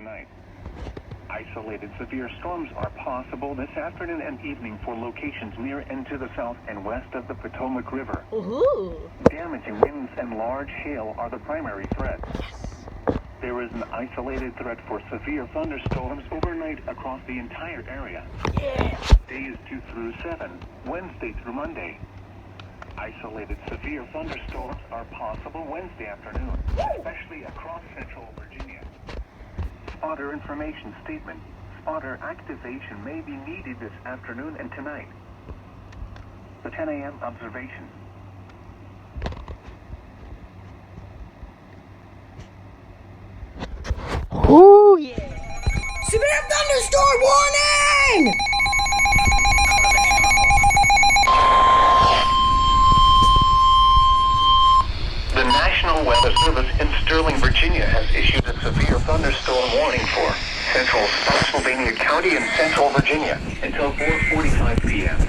tonight. Isolated severe storms are possible this afternoon and evening for locations near and to the south and west of the Potomac River. Ooh. Damaging winds and large hail are the primary threats. There is an isolated threat for severe thunderstorms overnight across the entire area. Yeah. Days 2 through 7, Wednesday through Monday. Isolated severe thunderstorms are possible Wednesday afternoon, especially across central Virginia. Spotter information statement. Spotter activation may be needed this afternoon and tonight. The 10 a.m. observation. Ooh, yeah. Severe thunderstorm warning! The National Weather Service in Sterling, Virginia has issued a severe thunderstorm warning for central Spotsylvania County and central Virginia until 4:45 p.m.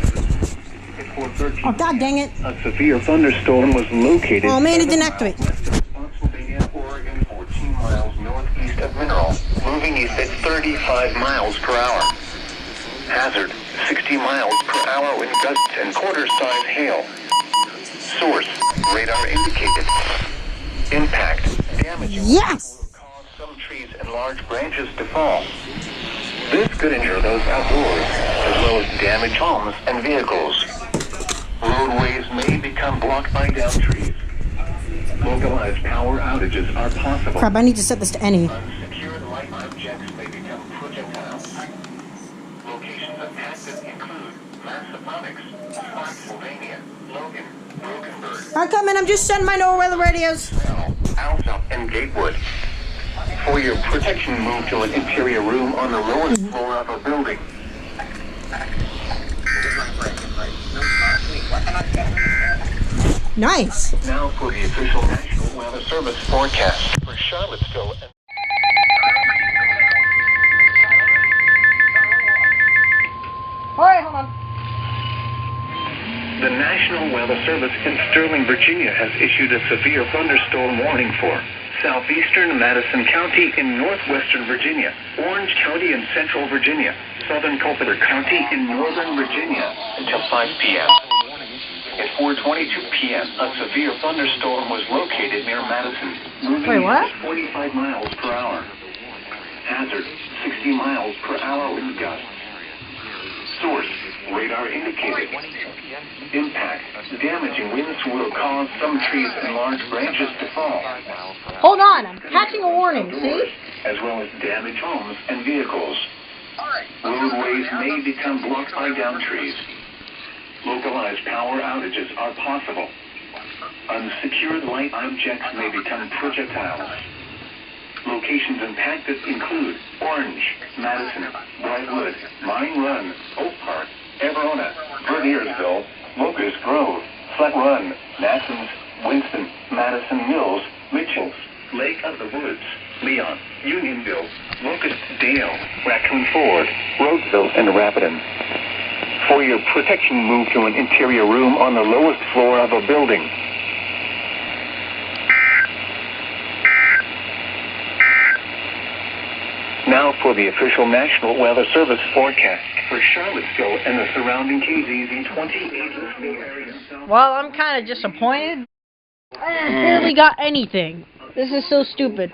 At 4:13 Oh, god dang it. a severe thunderstorm was located. Oh man, it didn't activate. West of Spotsylvania, Oregon, 14 miles northeast of Mineral, moving east at 35 miles per hour. Hazard, 60 miles per hour with gusts and quarter-size hail. Source, radar indicated. Impact, damaging. Yes! Will cause some trees and large branches to fall. This could injure those outdoors, as well as damage homes and vehicles. Roadways may become blocked by downed trees. Localized power outages are possible. Crap, I need to set this to any. Unsecured light objects may become projectiles. Locations impacted include Massaponax, Spotsylvania, Logan, Brokenburg, I'm coming, I'm just setting my no weather radios. Alpha, and Gatewood. For your protection, move to an interior room on the lowest floor of a building. Nice. Now for the official National Weather Service forecast for Charlottesville. Alright, hold on. The National Weather Service in Sterling, Virginia has issued a severe thunderstorm warning for southeastern Madison County in northwestern Virginia, Orange County in central Virginia, southern Culpeper County in northern Virginia until 5 p.m. At 4:22 p.m., a severe thunderstorm was located near Madison, moving Wait, what? at 45 miles per hour. Hazard, 60 miles per hour with gusts. Source, radar indicated. Impact, damaging winds will cause some trees and large branches to fall. Hold on, I'm catching a warning, see? As well as damaged homes and vehicles. Roadways may become blocked by downed trees. Localized power outages are possible. Unsecured light objects may become projectiles. Locations impacted include Orange, Madison, Brightwood, Mine Run, Oak Park, Everona, Verniersville, Locust Grove, Flat Run, Massens, Winston, Madison Mills, Mitchells, Lake of the Woods, Leon, Unionville, Locust Dale, Raccoon Ford, Roseville, and Rapidan. For your protection, move to an interior room on the lowest floor of a building. Now for the official National Weather Service forecast for Charlottesville and the surrounding KZZ 28 listening areas. Well, I'm kind of disappointed. I barely got anything. This is so stupid.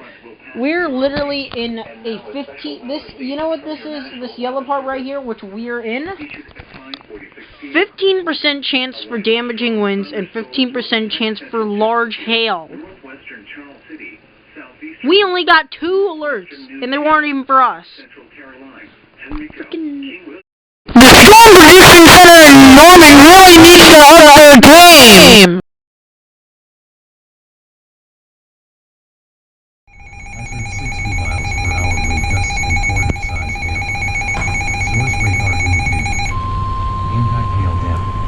We're literally in a 15... you know what this is? This yellow part right here, which we're in? 15% chance for damaging winds and 15% chance for large hail. We only got 2 alerts, and they weren't even for us. Freaking... The Storm Prediction Center in Norman really needs to up their game! Hazard 60 miles per hour wind gusts and quarter-size hail. Source radar indicated. Impact hail damage.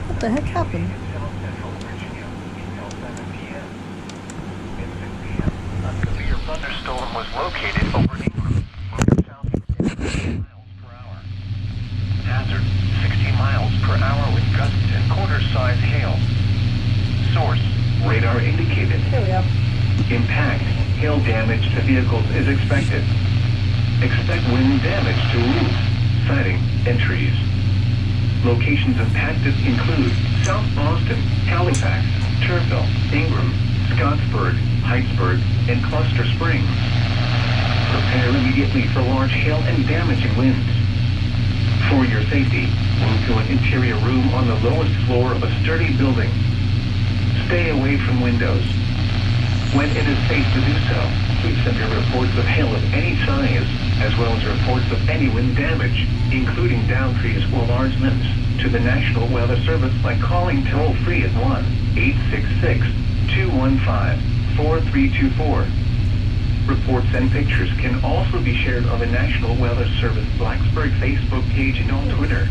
What the heck happened? A severe thunderstorm was located over England, moving southeast at 50 miles per hour with gusts and quarter-size hail. Source, radar indicated. There we go. Impact, hail damage to vehicles is expected. Expect wind damage to roofs, siding, and trees. Locations impacted include South Boston, Halifax, Turville, Ingram, Scottsburg, Heightsburg, and Cluster Springs. Prepare immediately for large hail and damaging winds. For your safety, move to an interior room on the lowest floor of a sturdy building. Stay away from windows. When it is safe to do so, please send your reports of hail of any size, as well as reports of any wind damage, including downed trees or large limbs, to the National Weather Service by calling toll-free at 1-866-215-4324. Reports and pictures can also be shared on the National Weather Service Blacksburg Facebook page and on Twitter.